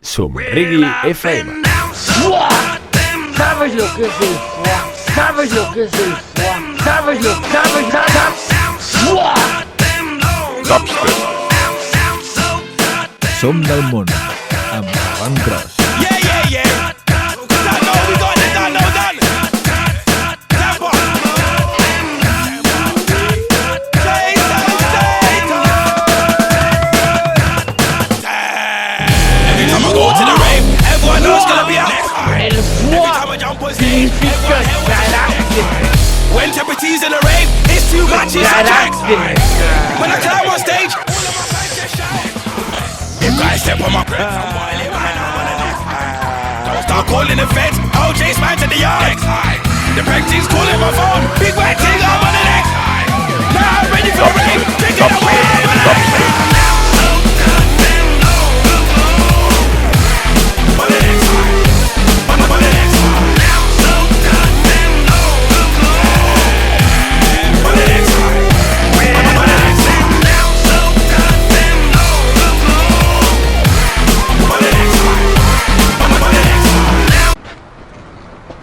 Somrigui FM. ¡Fua! ¿Sabes lo que es el fua? ¿Sabes lo que es el fua? ¿Sabes lo que ¡Fua! Dubstep. Som del món, amb Van Cross. El fua significa carácter. When temperature's in the rave, it's too much, it's a drag. When I climb on stage, you guys step on my breath. Don't start calling the feds. OJ's man to the yard. The prank team's calling my phone. Big white thing, I'm on the next. Now I'm ready for rave. Take it away.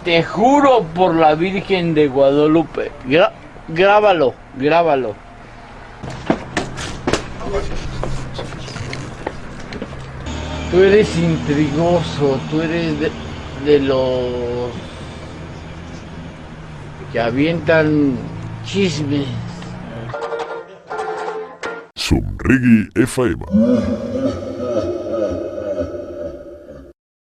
Te juro por la Virgen de Guadalupe. Grábalo, grábalo. Tú eres intrigoso, tú eres de los que avientan chismes. Somrigui FM.